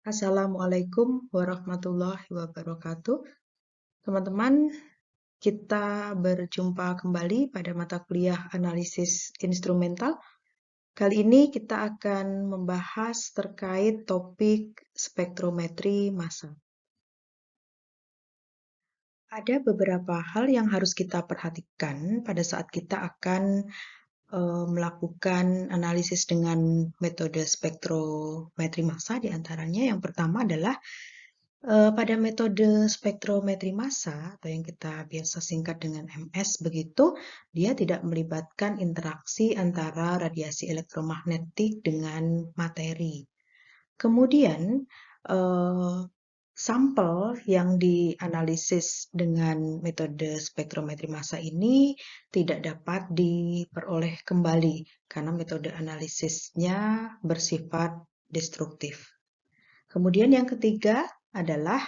Assalamualaikum warahmatullahi wabarakatuh. Teman-teman, kita berjumpa kembali pada mata kuliah analisis instrumental. Kali ini kita akan membahas terkait topik spektrometri massa. Ada beberapa hal yang harus kita perhatikan pada saat kita akan melakukan analisis dengan metode spektrometri massa. Di antaranya yang pertama adalah pada metode spektrometri massa atau yang kita biasa singkat dengan MS begitu, dia tidak melibatkan interaksi antara radiasi elektromagnetik dengan materi. Kemudian, eh, sampel yang dianalisis dengan metode spektrometri massa ini tidak dapat diperoleh kembali karena metode analisisnya bersifat destruktif. Kemudian yang ketiga adalah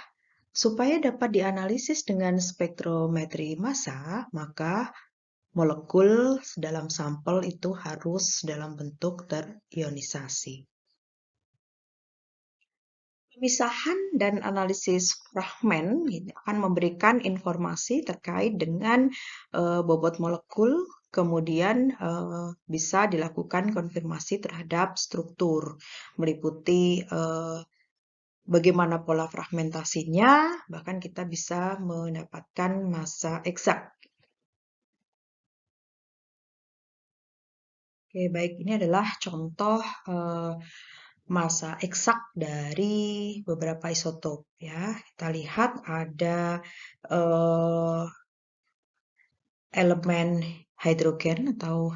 supaya dapat dianalisis dengan spektrometri massa, maka molekul dalam sampel itu harus dalam bentuk terionisasi. Pemisahan dan analisis fragmen akan memberikan informasi terkait dengan bobot molekul, kemudian bisa dilakukan konfirmasi terhadap struktur, meliputi bagaimana pola fragmentasinya, bahkan kita bisa mendapatkan massa eksak. Oke, baik, ini adalah contoh massa eksak dari beberapa isotop ya. Kita lihat ada elemen hidrogen atau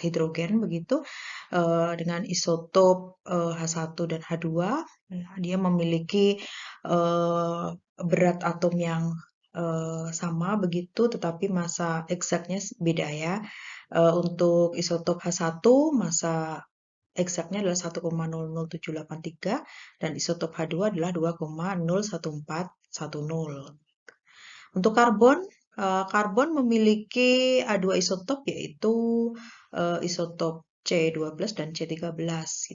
hidrogen begitu dengan isotop H1 dan H2. Dia memiliki berat atom yang sama begitu, tetapi massa eksaknya beda ya. Untuk isotop H1 massa eksaknya adalah 1,00783 dan isotop H2 adalah 2,01410. Untuk karbon, karbon memiliki dua isotop yaitu isotop C12 dan C13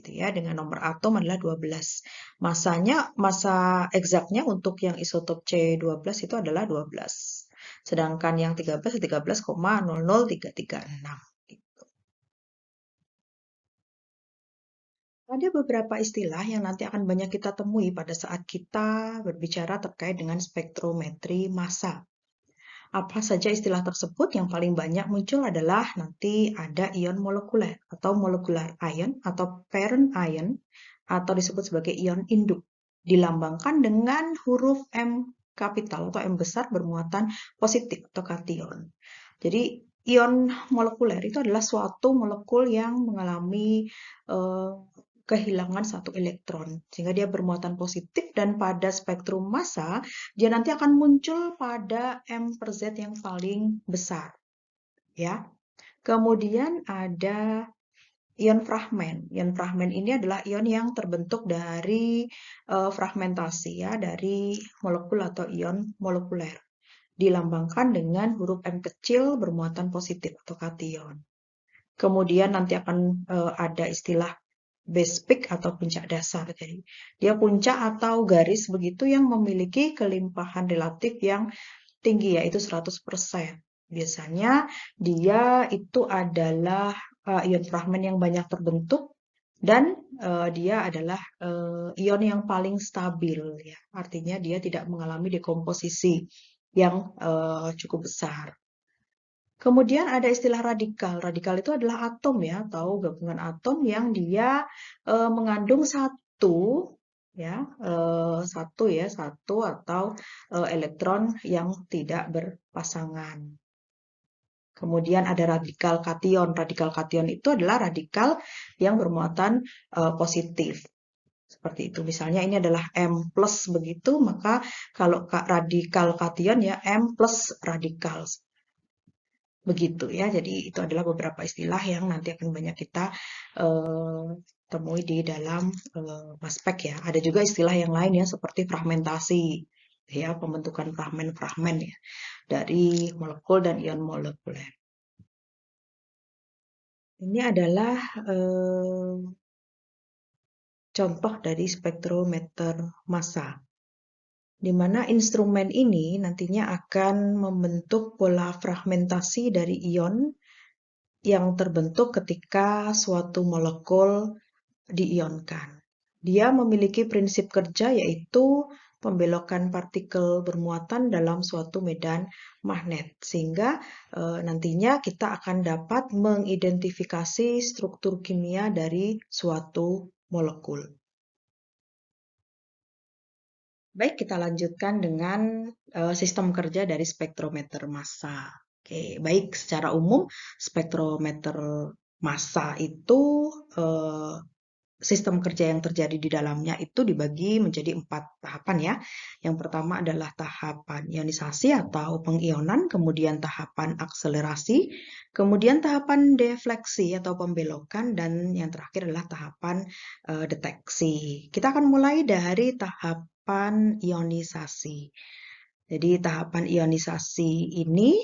gitu ya, dengan nomor atom adalah 12. Massa eksaknya untuk yang isotop C12 itu adalah 12. Sedangkan yang 13 13,00336. Ada beberapa istilah yang nanti akan banyak kita temui pada saat kita berbicara terkait dengan spektrometri massa. Apa saja istilah tersebut? Yang paling banyak muncul adalah nanti ada ion molekuler atau molecular ion atau parent ion atau disebut sebagai ion induk. Dilambangkan dengan huruf M kapital atau M besar bermuatan positif atau kation. Jadi ion molekuler itu adalah suatu molekul yang mengalami kehilangan satu elektron sehingga dia bermuatan positif, dan pada spektrum massa dia nanti akan muncul pada M per Z yang paling besar ya. Kemudian ada ion fragmen. Ion fragmen ini adalah ion yang terbentuk dari fragmentasi ya, dari molekul atau ion molekuler. Dilambangkan dengan huruf M kecil bermuatan positif atau kation. Kemudian nanti akan ada istilah base peak atau puncak dasar. Jadi dia puncak atau garis begitu yang memiliki kelimpahan relatif yang tinggi yaitu 100%. Biasanya dia itu adalah ion fragmen yang banyak terbentuk dan dia adalah ion yang paling stabil ya. Artinya dia tidak mengalami dekomposisi yang cukup besar. Kemudian ada istilah radikal. Radikal itu adalah atom ya, atau gabungan atom yang dia mengandung satu ya, satu atau elektron yang tidak berpasangan. Kemudian ada radikal kation. Radikal kation itu adalah radikal yang bermuatan positif. Seperti itu. Misalnya ini adalah M plus begitu, maka kalau radikal kation ya M plus radikal. Begitu ya, jadi itu adalah beberapa istilah yang nanti akan banyak kita temui di dalam maspek ya. Ada juga istilah yang lain ya, seperti fragmentasi, ya, pembentukan fragmen-fragmen ya, dari molekul dan ion molekuler. Ini adalah contoh dari spektrometer massa, di mana instrumen ini nantinya akan membentuk pola fragmentasi dari ion yang terbentuk ketika suatu molekul diionkan. Dia memiliki prinsip kerja yaitu pembelokan partikel bermuatan dalam suatu medan magnet, sehingga nantinya kita akan dapat mengidentifikasi struktur kimia dari suatu molekul. Baik, kita lanjutkan dengan sistem kerja dari spektrometer massa. Oke, baik, secara umum spektrometer massa itu sistem kerja yang terjadi di dalamnya itu dibagi menjadi 4 tahapan ya. Yang pertama adalah tahapan ionisasi atau pengionan, kemudian tahapan akselerasi, kemudian tahapan defleksi atau pembelokan, dan yang terakhir adalah tahapan deteksi. Kita akan mulai dari tahapan ionisasi. Jadi tahapan ionisasi ini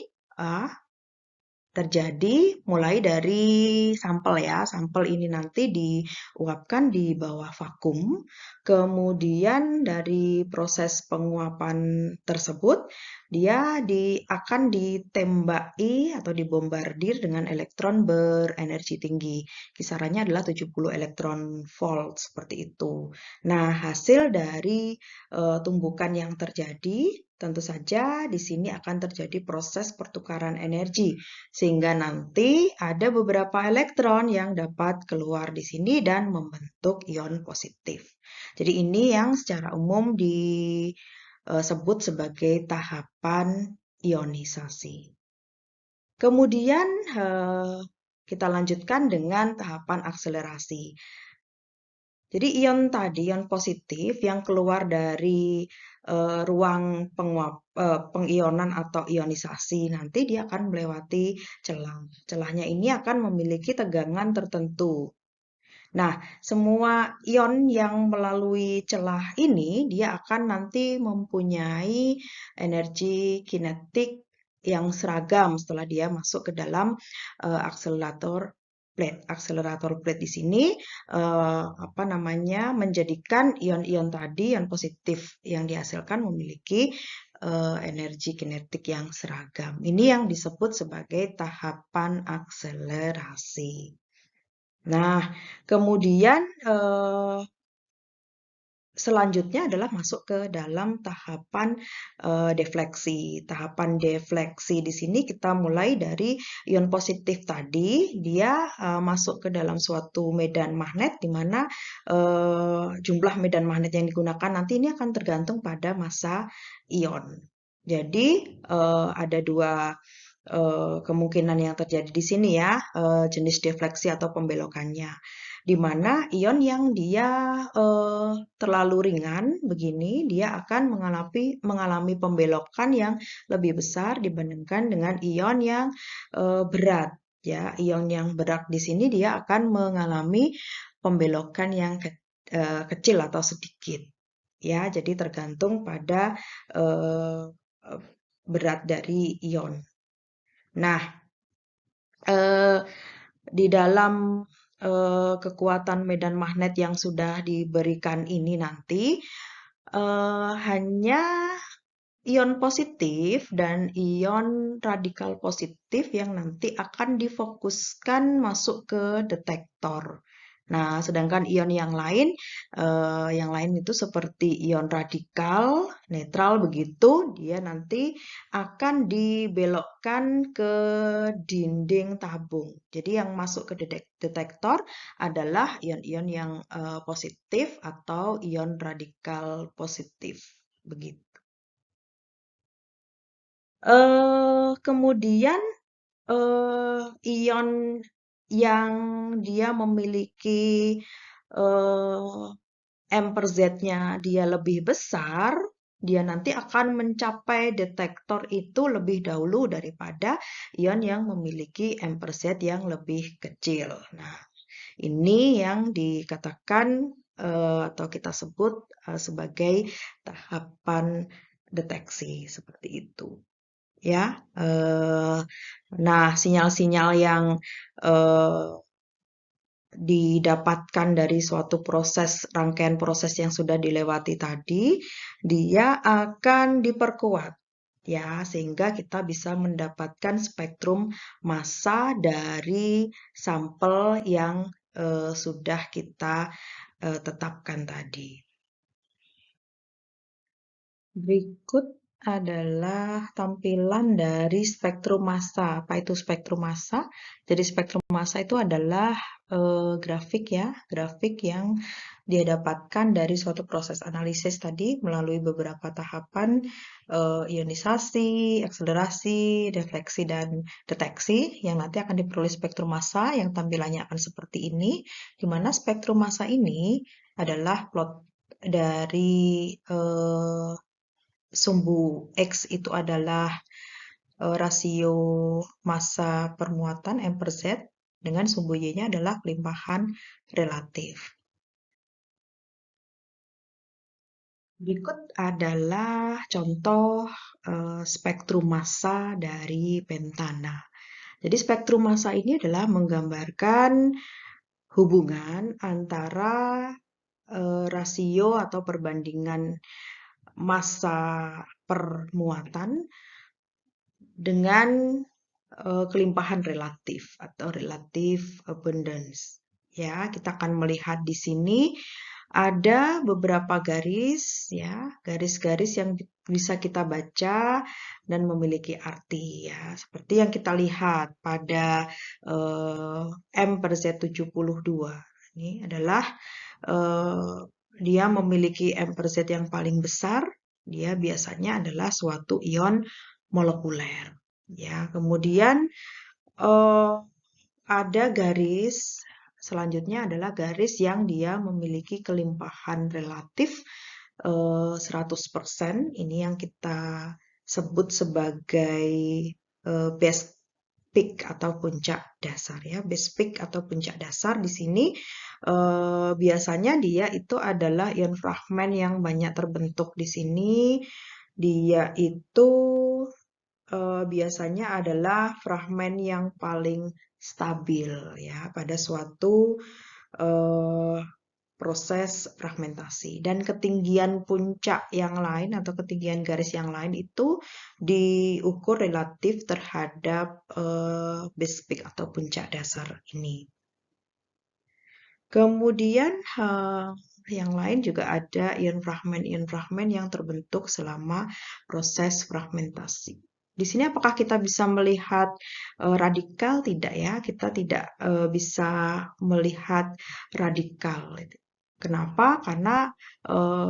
terjadi mulai dari sampel ya. Sampel ini nanti diuapkan di bawah vakum. Kemudian dari proses penguapan tersebut, dia akan ditembaki atau dibombardir dengan elektron berenergi tinggi. Kisarannya adalah 70 elektron volt seperti itu. Nah, hasil dari tumbukan yang terjadi, tentu saja di sini akan terjadi proses pertukaran energi, sehingga nanti ada beberapa elektron yang dapat keluar di sini dan membentuk ion positif. Jadi ini yang secara umum disebut sebagai tahapan ionisasi. Kemudian kita lanjutkan dengan tahapan akselerasi. Jadi ion positif yang keluar dari ruang pengionan atau ionisasi, nanti dia akan melewati celah. Celahnya ini akan memiliki tegangan tertentu. Nah, semua ion yang melalui celah ini, dia akan nanti mempunyai energi kinetik yang seragam setelah dia masuk ke dalam akselerator plate. Akselerator plate di sini menjadikan ion-ion tadi, ion positif yang dihasilkan memiliki energi kinetik yang seragam. Ini yang disebut sebagai tahapan akselerasi. Nah, kemudian selanjutnya adalah masuk ke dalam tahapan defleksi. Tahapan defleksi di sini kita mulai dari ion positif tadi, dia masuk ke dalam suatu medan magnet, di mana jumlah medan magnet yang digunakan nanti ini akan tergantung pada massa ion. Jadi ada dua kemungkinan yang terjadi di sini ya, jenis defleksi atau pembelokannya, di mana ion yang dia terlalu ringan begini, dia akan mengalami pembelokan yang lebih besar dibandingkan dengan ion yang berat. Ya, ion yang berat di sini dia akan mengalami pembelokan yang kecil atau sedikit. Ya, jadi tergantung pada berat dari ion. Nah, di dalam kekuatan medan magnet yang sudah diberikan ini nanti hanya ion positif dan ion radikal positif yang nanti akan difokuskan masuk ke detektor. Nah, sedangkan ion yang lain itu seperti ion radikal, netral begitu, dia nanti akan dibelokkan ke dinding tabung. Jadi yang masuk ke detektor adalah ion-ion yang positif atau ion radikal positif, begitu. Kemudian ion yang dia memiliki M per Z-nya dia lebih besar, dia nanti akan mencapai detektor itu lebih dahulu daripada ion yang memiliki M per Z yang lebih kecil. Nah, ini yang dikatakan atau kita sebut sebagai tahapan deteksi seperti itu. Ya, nah sinyal-sinyal yang didapatkan dari suatu rangkaian proses yang sudah dilewati tadi, dia akan diperkuat ya, sehingga kita bisa mendapatkan spektrum massa dari sampel yang sudah kita tetapkan tadi. Berikut adalah tampilan dari spektrum massa. Apa itu spektrum massa? Jadi spektrum massa itu adalah grafik ya, grafik yang dia dapatkan dari suatu proses analisis tadi melalui beberapa tahapan ionisasi, akselerasi, defleksi, dan deteksi yang nanti akan diperoleh spektrum massa yang tampilannya akan seperti ini, di mana spektrum massa ini adalah plot dari sumbu X itu adalah rasio massa permuatan M per Z, dengan sumbu Y-nya adalah kelimpahan relatif. Berikut adalah contoh spektrum massa dari pentana. Jadi spektrum massa ini adalah menggambarkan hubungan antara rasio atau perbandingan massa permuatan dengan kelimpahan relatif atau relative abundance. Ya, kita akan melihat di sini ada beberapa garis ya, garis-garis yang bisa kita baca dan memiliki arti ya. Seperti yang kita lihat pada M per Z72. Ini adalah dia memiliki M per Z yang paling besar. Dia biasanya adalah suatu ion molekuler. Ya, kemudian ada garis selanjutnya adalah garis yang dia memiliki kelimpahan relatif 100%. Ini yang kita sebut sebagai base peak atau puncak dasar ya. Base peak atau puncak dasar di sini biasanya dia itu adalah ion fragmen yang banyak terbentuk di sini. Dia itu biasanya adalah fragmen yang paling stabil ya pada suatu proses fragmentasi, dan ketinggian puncak yang lain atau ketinggian garis yang lain itu diukur relatif terhadap base peak atau puncak dasar ini. Kemudian yang lain juga ada ion fragmen yang terbentuk selama proses fragmentasi. Di sini apakah kita bisa melihat radikal? Tidak ya, kita tidak bisa melihat radikal. Kenapa? Karena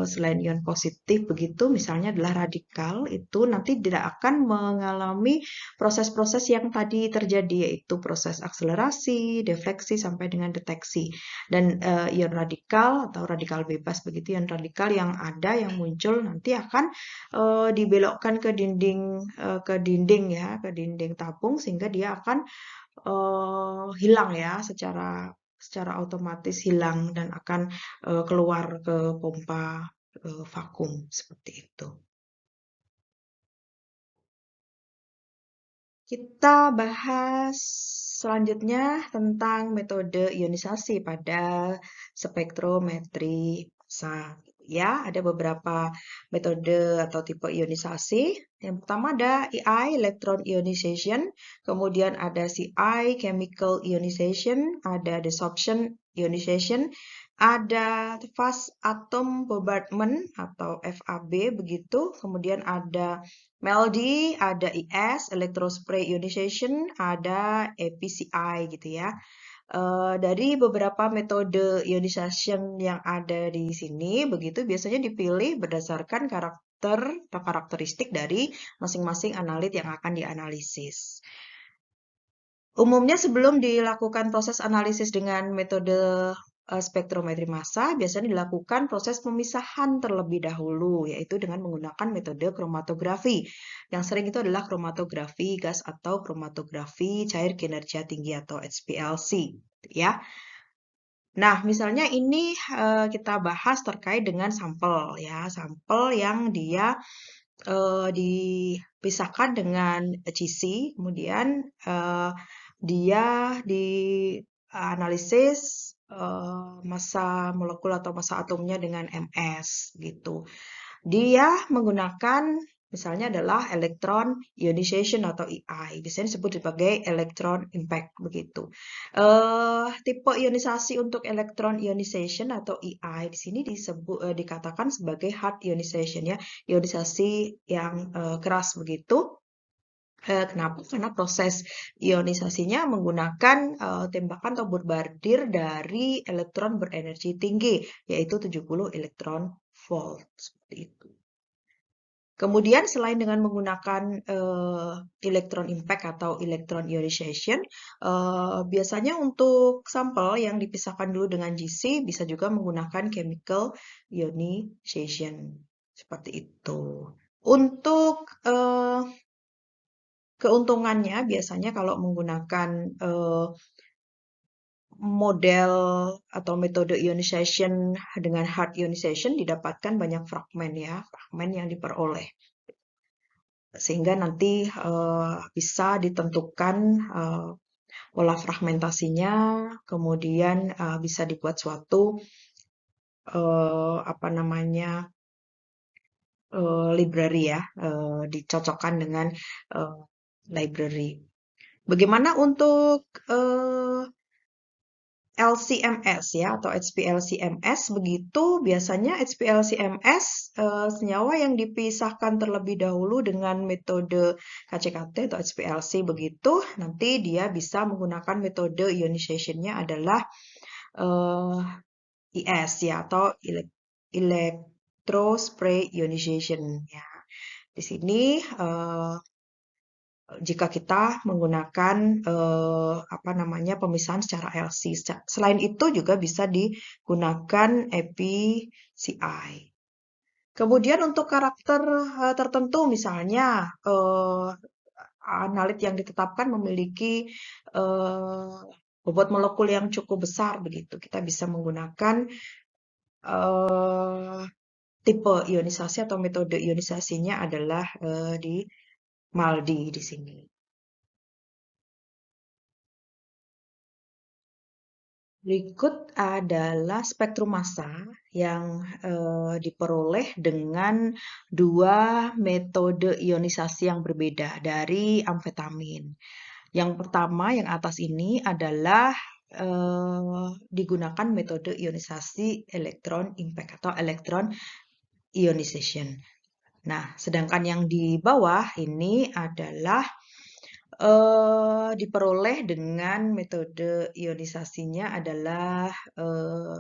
selain ion positif begitu, misalnya adalah radikal, itu nanti tidak akan mengalami proses-proses yang tadi terjadi, yaitu proses akselerasi, defleksi, sampai dengan deteksi. Dan ion radikal atau radikal bebas begitu, ion radikal yang ada, yang muncul nanti akan dibelokkan ke dinding ya, ke dinding tabung, sehingga dia akan hilang ya, secara otomatis hilang dan akan keluar ke pompa vakum seperti itu. Kita bahas selanjutnya tentang metode ionisasi pada spektrometri massa. Ya, ada beberapa metode atau tipe ionisasi. Yang pertama ada EI, electron ionization. Kemudian ada CI, chemical ionization. Ada desorption ionization. Ada fast atom bombardment atau FAB begitu. Kemudian ada MELD, ada IS, electrospray ionization, ada EPCI gitu ya. Dari beberapa metode ionization yang ada di sini, begitu biasanya dipilih berdasarkan karakter atau karakteristik dari masing-masing analit yang akan dianalisis. Umumnya sebelum dilakukan proses analisis dengan metode spektrometri massa, biasanya dilakukan proses pemisahan terlebih dahulu, yaitu dengan menggunakan metode kromatografi. Yang sering itu adalah kromatografi gas atau kromatografi cair kinerja tinggi atau HPLC, ya. Nah, misalnya ini kita bahas terkait dengan sampel, ya, sampel yang dia dipisahkan dengan GC, kemudian dia dianalisis massa molekul atau massa atomnya dengan ms gitu. Dia menggunakan misalnya adalah electron ionization atau EI, biasanya disebut sebagai electron impact begitu. Tipe ionisasi untuk electron ionization atau EI di sini dikatakan sebagai hard ionization ya, ionisasi yang keras begitu. Kenapa? Karena proses ionisasinya menggunakan tembakan atau bombardir dari elektron berenergi tinggi, yaitu 70 elektron volt seperti itu. Kemudian selain dengan menggunakan electron impact atau electron ionization, biasanya untuk sampel yang dipisahkan dulu dengan GC bisa juga menggunakan chemical ionization seperti itu. Untuk keuntungannya biasanya kalau menggunakan model atau metode ionization dengan hard ionization didapatkan banyak fragmen ya, fragmen yang diperoleh. Sehingga nanti bisa ditentukan pola fragmentasinya, kemudian bisa dibuat suatu apa namanya library ya, dicocokkan dengan library. Bagaimana untuk LCMS ya atau HPLCMS begitu biasanya HPLCMS senyawa yang dipisahkan terlebih dahulu dengan metode KCKT atau HPLC begitu nanti dia bisa menggunakan metode ionization-nya adalah IS ya atau electrospray ionization ya. Di sini jika kita menggunakan apa namanya pemisahan secara LC. Selain itu juga bisa digunakan EPCI. Kemudian untuk karakter tertentu misalnya analit yang ditetapkan memiliki bobot molekul yang cukup besar begitu. Kita bisa menggunakan tipe ionisasi atau metode ionisasinya adalah di MALDI di sini. Berikut adalah spektrum massa yang diperoleh dengan dua metode ionisasi yang berbeda dari amfetamin. Yang pertama, yang atas ini adalah digunakan metode ionisasi elektron impact atau elektron ionization. Nah, sedangkan yang di bawah ini adalah diperoleh dengan metode ionisasinya adalah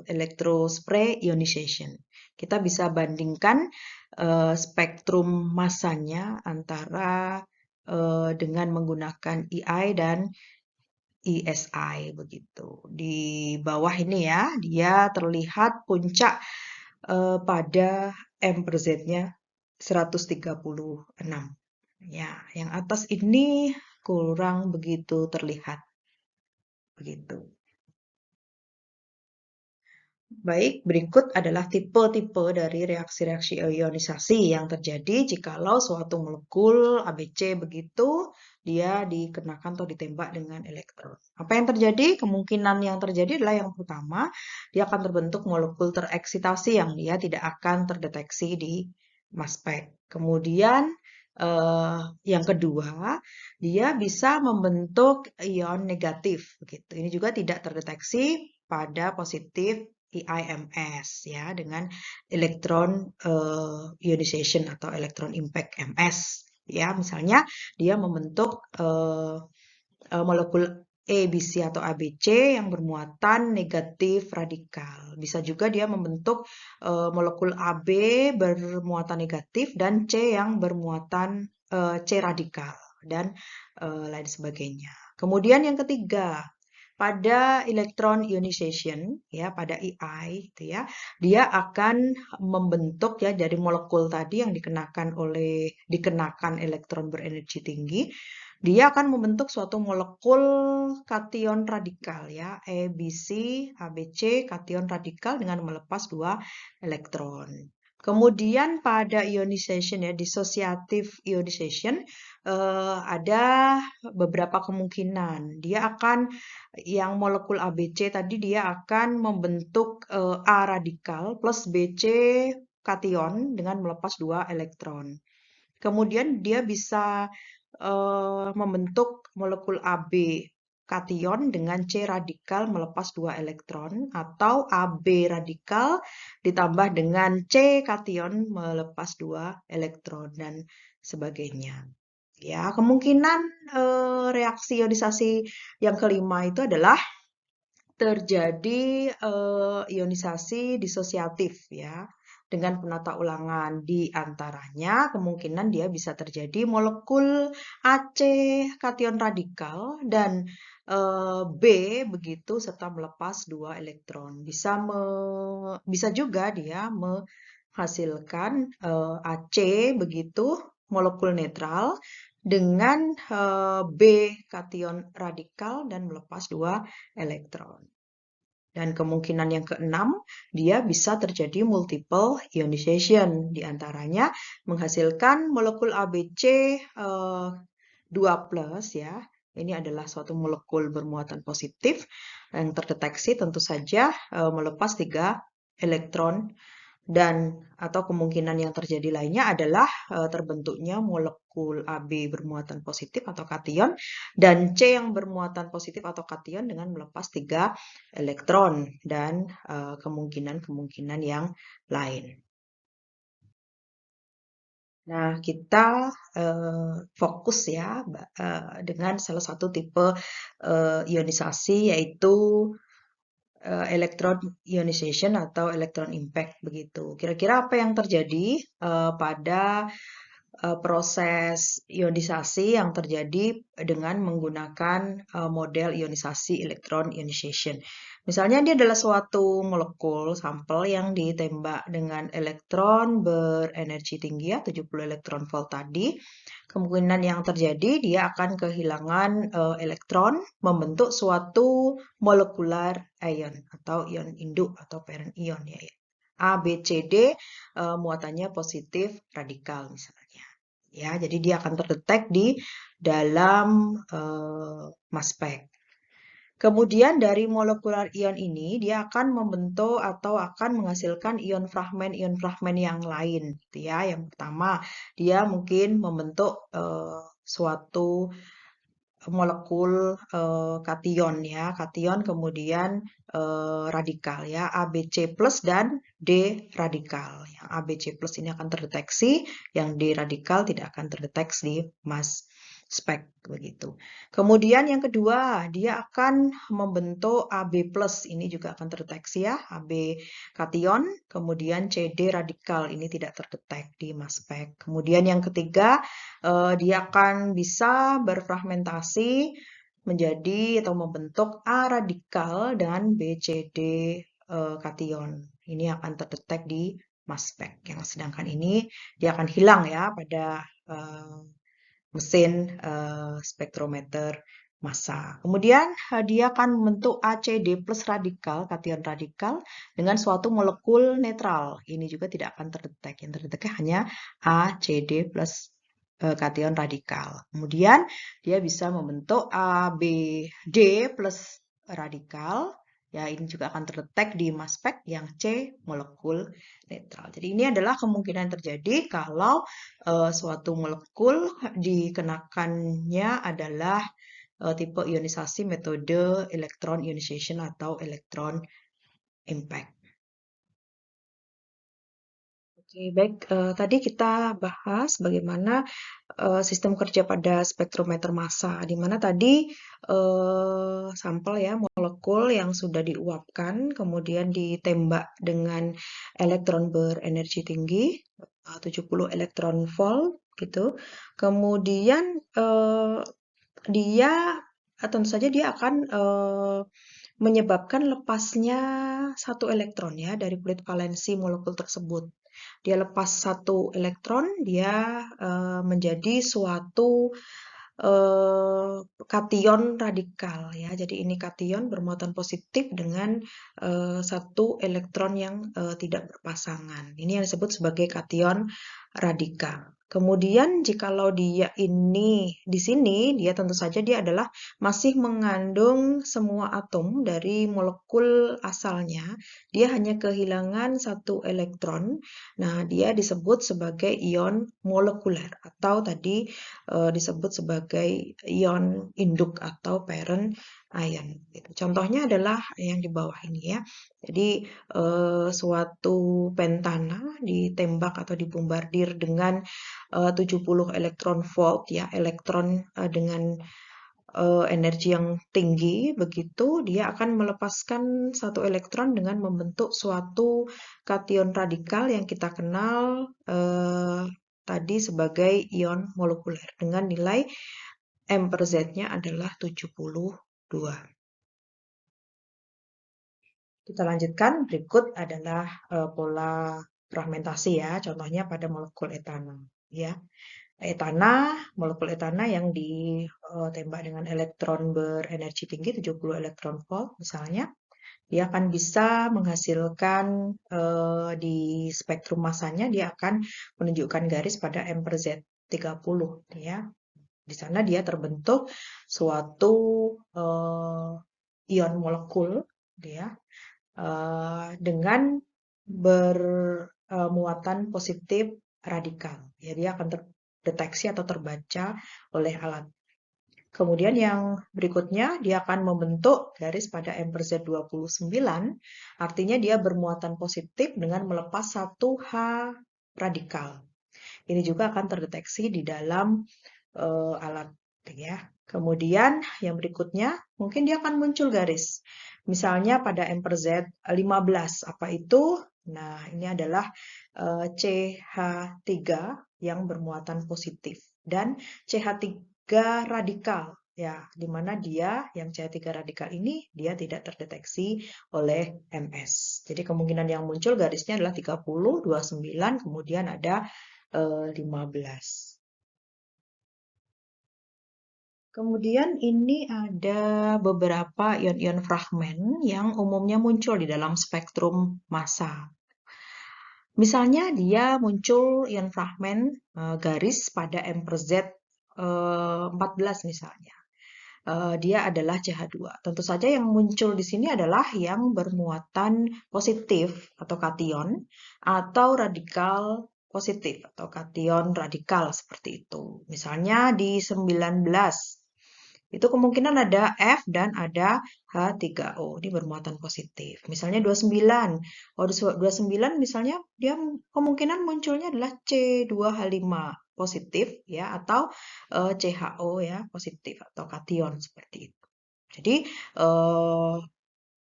electrospray ionization. Kita bisa bandingkan spektrum massanya antara dengan menggunakan EI dan ESI begitu. Di bawah ini ya, dia terlihat puncak pada M per Z-nya 136. Ya, yang atas ini kurang begitu terlihat. Begitu. Baik, berikut adalah tipe-tipe dari reaksi-reaksi ionisasi yang terjadi jikalau suatu molekul ABC begitu dia dikenakan atau ditembak dengan elektron. Apa yang terjadi? Kemungkinan yang terjadi adalah yang pertama, dia akan terbentuk molekul tereksitasi yang dia tidak akan terdeteksi di mass spec. Kemudian yang kedua, dia bisa membentuk ion negatif begitu. Ini juga tidak terdeteksi pada positif EIMS ya dengan elektron ionization atau elektron impact MS ya. Misalnya dia membentuk molekul ABC atau ABC yang bermuatan negatif radikal. Bisa juga dia membentuk molekul AB bermuatan negatif dan C yang bermuatan C radikal dan lain sebagainya. Kemudian yang ketiga, pada electron ionization ya pada EI itu ya, dia akan membentuk ya dari molekul tadi yang dikenakan elektron berenergi tinggi, dia akan membentuk suatu molekul kation radikal ya, ABC, ABC kation radikal dengan melepas 2 elektron. Kemudian pada ionization ya, dissociative ionization, ada beberapa kemungkinan. Dia akan, yang molekul ABC tadi dia akan membentuk A radikal plus BC kation dengan melepas 2 elektron. Kemudian dia bisa membentuk molekul AB kation dengan C radikal melepas 2 elektron, atau AB radikal ditambah dengan C kation melepas 2 elektron, dan sebagainya. Ya, kemungkinan reaksi ionisasi yang kelima itu adalah terjadi ionisasi disosiatif ya, dengan penata ulangan. Di antaranya kemungkinan dia bisa terjadi molekul AC kation radikal dan B begitu serta melepas 2 elektron. Bisa juga dia menghasilkan AC begitu molekul netral dengan B kation radikal dan melepas 2 elektron. Dan kemungkinan yang keenam, dia bisa terjadi multiple ionization. Di antaranya menghasilkan molekul ABC 2+ ya. Ini adalah suatu molekul bermuatan positif yang terdeteksi tentu saja melepas 3 elektron, dan atau kemungkinan yang terjadi lainnya adalah terbentuknya molekul AB bermuatan positif atau kation dan C yang bermuatan positif atau kation dengan melepas 3 elektron, dan kemungkinan-kemungkinan yang lain. Nah, kita fokus ya dengan salah satu tipe ionisasi, yaitu electron ionization atau electron impact begitu. Kira-kira apa yang terjadi pada proses ionisasi yang terjadi dengan menggunakan model ionisasi electron ionization. Misalnya dia adalah suatu molekul sampel yang ditembak dengan elektron berenergi tinggi ya, 70 elektron volt tadi. Kemungkinan yang terjadi dia akan kehilangan elektron, membentuk suatu molekular ion atau ion induk atau parent ion ya. A, B, C, D muatannya positif radikal misalnya. Ya, jadi dia akan terdetek di dalam mass spec. Kemudian dari molekular ion ini dia akan membentuk atau akan menghasilkan ion fragmen yang lain gitu ya. Yang pertama, dia mungkin membentuk suatu molekul kation ya, kation kemudian radikal ya, ABC+ dan D radikal. Yang ABC+ ini akan terdeteksi, yang D radikal tidak akan terdeteksi di mass spec begitu. Kemudian yang kedua, dia akan membentuk AB+, ini juga akan terdeteksi ya, AB kation, kemudian CD radikal ini tidak terdetek di mass spec. Kemudian yang ketiga, dia akan bisa berfragmentasi menjadi atau membentuk A radikal dan BCD kation. Ini akan terdetek di mass spec. Yang sedangkan ini dia akan hilang ya pada mesin spektrometer massa. Kemudian dia akan membentuk ACD+ radikal, kation radikal dengan suatu molekul netral. Ini juga tidak akan terdetek. Yang terdetek hanya ACD+ kation radikal. Kemudian dia bisa membentuk ABD+ radikal. Ya, ini juga akan terdetek di mass spec yang C molekul netral. Jadi ini adalah kemungkinan terjadi kalau suatu molekul dikenakannya adalah tipe ionisasi metode electron ionization atau electron impact. Oke, baik. Tadi kita bahas bagaimana sistem kerja pada spektrometer massa, di mana tadi sampel ya, molekul yang sudah diuapkan, kemudian ditembak dengan elektron berenergi tinggi, 70 elektron volt, gitu. Kemudian dia tentu saja dia akan menyebabkan lepasnya satu elektron ya dari kulit valensi molekul tersebut. Dia lepas satu elektron, dia menjadi suatu kation radikal ya. Jadi ini kation bermuatan positif dengan satu elektron yang tidak berpasangan. Ini yang disebut sebagai kation radikal. Kemudian jikalau dia ini di sini, dia tentu saja dia adalah masih mengandung semua atom dari molekul asalnya. Dia hanya kehilangan satu elektron. Nah, dia disebut sebagai ion molekuler atau tadi disebut sebagai ion induk atau parent ion. Gitu. Contohnya adalah yang di bawah ini ya. Jadi suatu pentana ditembak atau dibombardir dengan 70 elektron volt ya, elektron dengan energi yang tinggi, begitu dia akan melepaskan satu elektron dengan membentuk suatu kation radikal yang kita kenal tadi sebagai ion molekuler dengan nilai M per Z-nya adalah 72. Kita lanjutkan, berikut adalah pola fragmentasi ya, contohnya pada molekul etana ya. Etana, molekul etana yang ditembak dengan elektron berenergi tinggi 70 elektron volt misalnya, dia akan bisa menghasilkan di spektrum masanya dia akan menunjukkan garis pada M per Z 30 ya. Di sana dia terbentuk suatu ion molekul ya dengan bermuatan positif radikal. Ya, dia akan terdeteksi atau terbaca oleh alat. Kemudian yang berikutnya, dia akan membentuk garis pada M per Z 29, artinya dia bermuatan positif dengan melepas satu H radikal. Ini juga akan terdeteksi di dalam alat ya. Kemudian yang berikutnya, mungkin dia akan muncul garis. Misalnya pada M per Z 15, apa itu? Nah, ini adalah CH3 yang bermuatan positif. Dan CH3 radikal, ya, di mana dia, yang CH3 radikal ini, dia tidak terdeteksi oleh MS. Jadi kemungkinan yang muncul garisnya adalah 30, 29, kemudian ada 15. Kemudian ini ada beberapa ion-ion fragmen yang umumnya muncul di dalam spektrum massa. Misalnya dia muncul ion fragmen garis pada M per Z 14 misalnya. Dia adalah CH2. Tentu saja yang muncul di sini adalah yang bermuatan positif atau kation atau radikal positif atau kation radikal seperti itu. Misalnya di 19 itu kemungkinan ada F dan ada H3O. Ini bermuatan positif. Misalnya 29. Oh, 29 misalnya dia kemungkinan munculnya adalah C2H5 positif ya atau CHO ya positif atau kation seperti itu. Jadi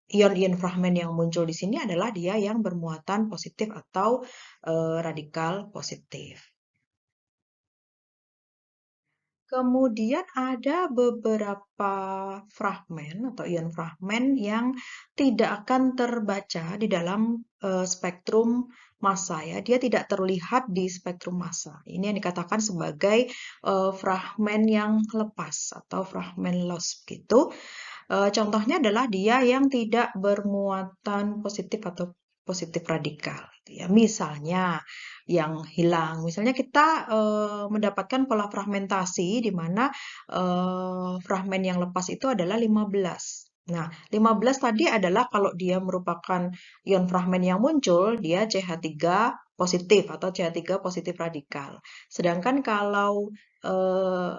ion-ion fragmen yang muncul di sini adalah dia yang bermuatan positif atau radikal positif. Kemudian ada beberapa fragmen atau ion fragmen yang tidak akan terbaca di dalam spektrum massa ya. Dia tidak terlihat di spektrum massa. Ini yang dikatakan sebagai fragmen yang lepas atau fragmen loss gitu. Contohnya adalah dia yang tidak bermuatan positif atau positif radikal. Gitu ya. Misalnya yang hilang, misalnya kita mendapatkan pola fragmentasi di mana fragmen yang lepas itu adalah 15. Nah, 15 tadi adalah kalau dia merupakan ion fragmen yang muncul, dia CH3 positif atau CH3 positif radikal. Sedangkan kalau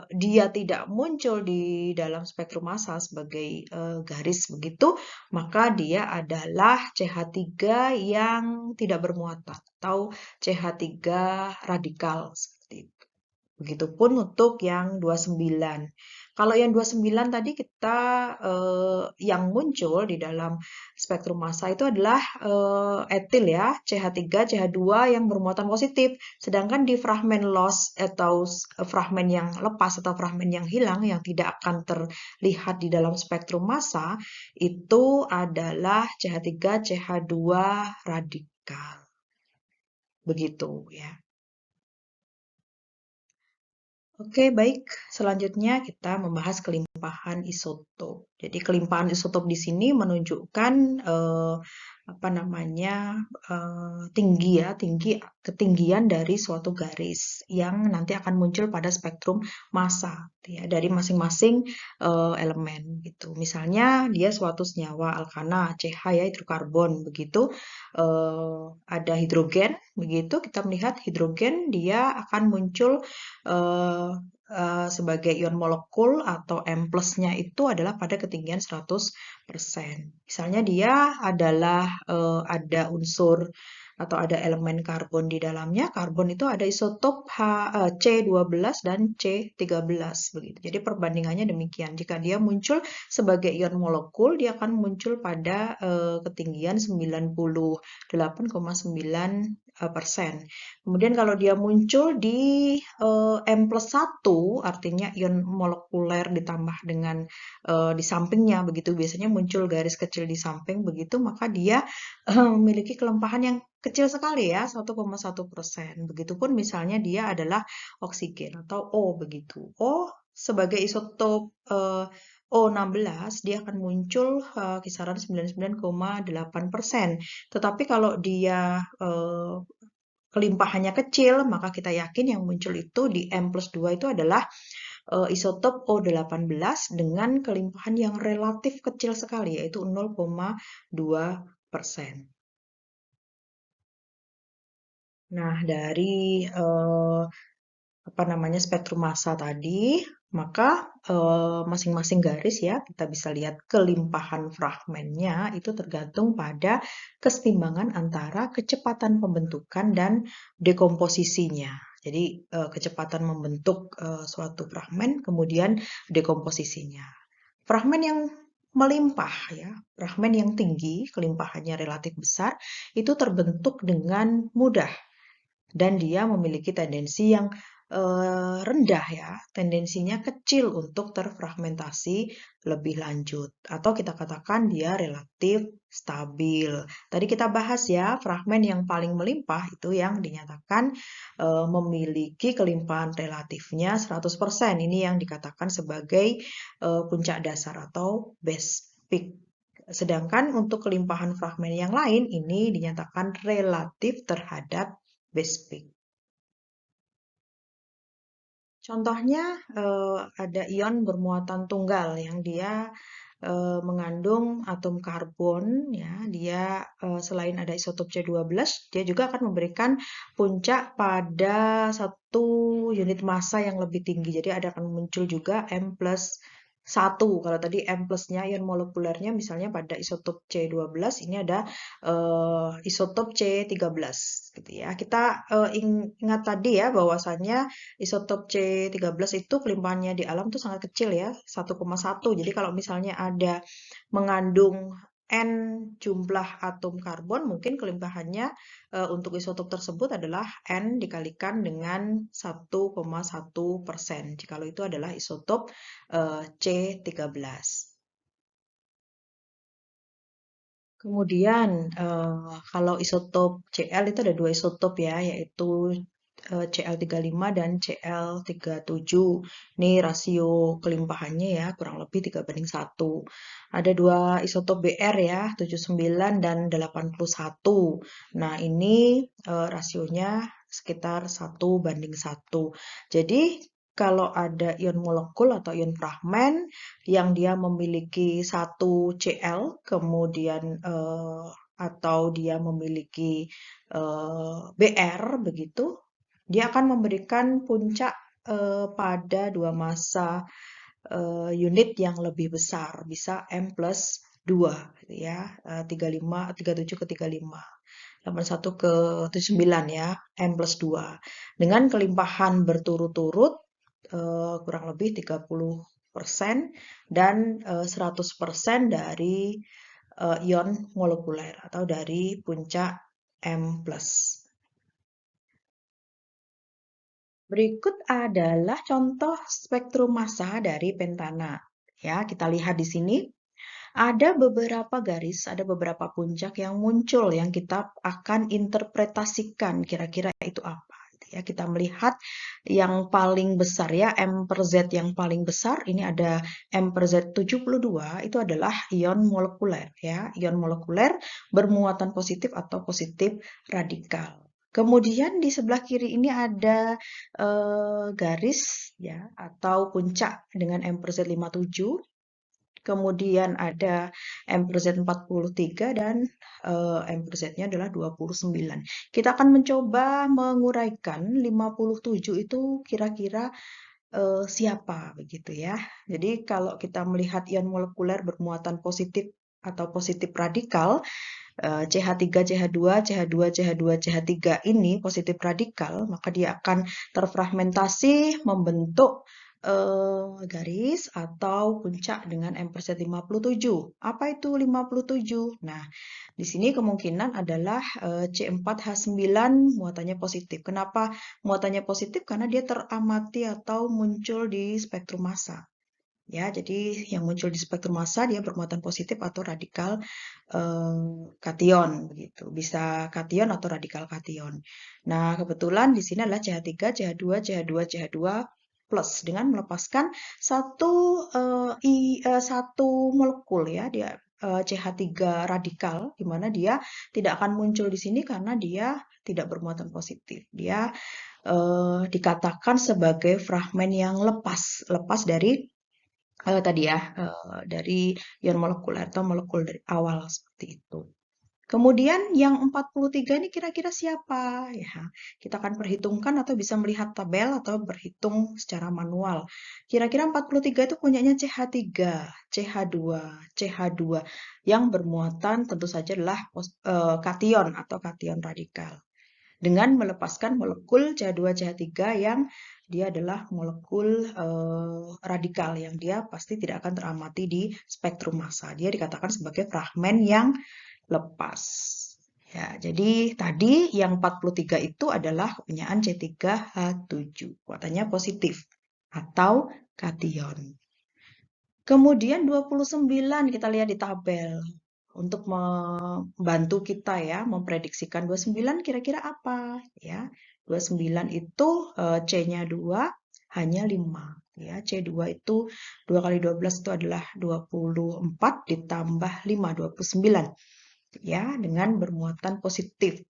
dia tidak muncul di dalam spektrum massa sebagai garis begitu, maka dia adalah CH3 yang tidak bermuatan atau CH3 radikal seperti itu. Begitupun untuk yang 29. Kalau yang 29 tadi kita yang muncul di dalam spektrum massa itu adalah etil ya, CH3, CH2 yang bermuatan positif. Sedangkan di fragmen loss atau fragmen yang lepas atau fragmen yang hilang yang tidak akan terlihat di dalam spektrum massa itu adalah CH3, CH2 radikal. Begitu ya. Oke, baik. Selanjutnya kita membahas kelimpahan isotop. Jadi kelimpahan isotop di sini menunjukkan apa namanya tinggi ya, ketinggian dari suatu garis yang nanti akan muncul pada spektrum massa ya dari masing-masing elemen gitu. Misalnya dia suatu senyawa alkana CH ya hidrokarbon begitu ada hidrogen begitu kita melihat hidrogen dia akan muncul eh, sebagai ion molekul atau M plusnya itu adalah pada ketinggian 100%. Misalnya dia adalah ada unsur atau ada elemen karbon di dalamnya. Karbon itu ada isotop C12 dan C13 begitu. Jadi perbandingannya demikian. Jika dia muncul sebagai ion molekul, dia akan muncul pada ketinggian 98,9%. Kemudian kalau dia muncul di M+1, artinya ion molekuler ditambah dengan di sampingnya, begitu biasanya muncul garis kecil di samping, begitu maka dia memiliki kelimpahan yang kecil sekali ya, 1,1%. Begitupun misalnya dia adalah oksigen atau O begitu. O sebagai isotop O16 dia akan muncul kisaran 99,8%. Tetapi kalau dia kelimpahannya kecil, maka kita yakin yang muncul itu di M+2 itu adalah isotop O18 dengan kelimpahan yang relatif kecil sekali, yaitu 0,2%. Nah, dari apa namanya spektrum massa tadi, maka masing-masing garis ya kita bisa lihat kelimpahan fragmennya itu tergantung pada kesetimbangan antara kecepatan pembentukan dan dekomposisinya. Jadi kecepatan membentuk suatu fragmen kemudian dekomposisinya. Fragmen yang melimpah ya, fragmen yang tinggi, kelimpahannya relatif besar, itu terbentuk dengan mudah dan dia memiliki tendensi yang rendah ya, tendensinya kecil untuk terfragmentasi lebih lanjut atau kita katakan dia relatif stabil. Tadi kita bahas ya, fragmen yang paling melimpah itu yang dinyatakan memiliki kelimpahan relatifnya 100%. Ini yang dikatakan sebagai puncak dasar atau base peak. Sedangkan untuk kelimpahan fragmen yang lain ini dinyatakan relatif terhadap base peak. Contohnya ada ion bermuatan tunggal yang dia mengandung atom karbon ya. Dia selain ada isotop C12, dia juga akan memberikan puncak pada satu unit massa yang lebih tinggi. Jadi ada akan muncul juga M+1. Kalau tadi M plusnya ion molekulernya misalnya pada isotop C12, ini ada isotop C13 gitu ya. Kita ingat tadi ya bahwasannya isotop C13 itu kelimpahannya di alam tuh sangat kecil ya, 1,1. Jadi kalau misalnya ada mengandung N jumlah atom karbon, mungkin kelimpahannya untuk isotop tersebut adalah N dikalikan dengan 1,1%. Jikalau itu adalah isotop C13. Kemudian kalau isotop Cl itu ada dua isotop ya, yaitu Cl35 dan Cl37. Ini rasio kelimpahannya ya, kurang lebih 3:1. Ada dua isotop Br ya, 79 dan 81. Nah, ini rasionya sekitar 1:1. Jadi, kalau ada ion molekul atau ion fragmen yang dia memiliki satu Cl, kemudian atau dia memiliki Br begitu, dia akan memberikan puncak pada dua massa unit yang lebih besar, bisa M+2 gitu ya, 35, 37 ke 35. 81 ke 79 ya, M+2. Dengan kelimpahan berturut-turut kurang lebih 30% dan 100% dari ion molekuler atau dari puncak M+. Berikut adalah contoh spektrum massa dari pentana. Ya, kita lihat di sini ada beberapa garis, ada beberapa puncak yang muncul yang kita akan interpretasikan kira-kira itu apa. Ya, kita melihat yang paling besar ya, M per Z yang paling besar, ini ada M per Z 72, itu adalah ion molekuler ya. Ion molekuler bermuatan positif atau positif radikal. Kemudian di sebelah kiri ini ada garis ya atau puncak dengan M per Z 57. Kemudian ada M per Z 43 dan M per Z-nya adalah 29. Kita akan mencoba menguraikan 57 itu kira-kira siapa begitu ya. Jadi kalau kita melihat ion molekuler bermuatan positif atau positif radikal, CH3, CH2, CH2, CH2, CH3 ini positif radikal, maka dia akan terfragmentasi membentuk garis atau puncak dengan M per Z 57. Apa itu 57? Nah, di sini kemungkinan adalah C4H9 muatannya positif. Kenapa muatannya positif? Karena dia teramati atau muncul di spektrum massa. Ya, jadi yang muncul di spektrum massa dia bermuatan positif atau radikal kation begitu. Bisa kation atau radikal kation. Nah, kebetulan di sini adalah CH3, CH2, CH2, CH2 plus dengan melepaskan satu molekul ya, dia CH3 radikal di mana dia tidak akan muncul di sini karena dia tidak bermuatan positif. Dia dikatakan sebagai fragmen yang lepas dari tadi ya, dari ion molekuler atau molekul dari awal seperti itu. Kemudian yang 43 ini kira-kira siapa? Ya, kita akan perhitungkan atau bisa melihat tabel atau berhitung secara manual. Kira-kira 43 itu punyanya CH3, CH2, CH2 yang bermuatan tentu saja adalah kation atau kation radikal dengan melepaskan molekul CH2 CH3 yang dia adalah molekul radikal yang dia pasti tidak akan teramati di spektrum massa. Dia dikatakan sebagai fragmen yang lepas. Ya, jadi tadi yang 43 itu adalah kepunyaan C3H7. Muatannya positif atau kation. Kemudian 29 kita lihat di tabel untuk membantu kita ya memprediksikan 29 kira-kira apa ya. 29 itu C-nya 2 hanya 5 ya. C2 itu 2 kali 12 itu adalah 24 ditambah 5 29 ya dengan bermuatan positif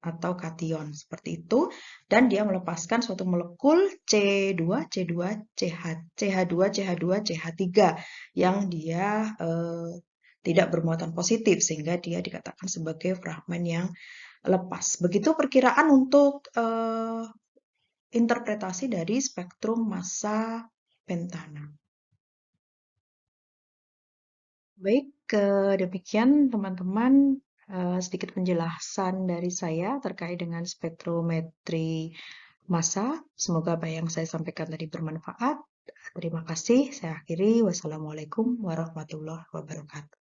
atau kation seperti itu dan dia melepaskan suatu molekul C2 C2 CH CH2 CH2 CH3 yang dia tidak bermuatan positif sehingga dia dikatakan sebagai fragmen yang lepas. Begitu perkiraan untuk interpretasi dari spektrum massa pentana. Baik, demikian teman-teman sedikit penjelasan dari saya terkait dengan spektrometri massa. Semoga apa yang saya sampaikan tadi bermanfaat. Terima kasih. Saya akhiri. Wassalamualaikum warahmatullahi wabarakatuh.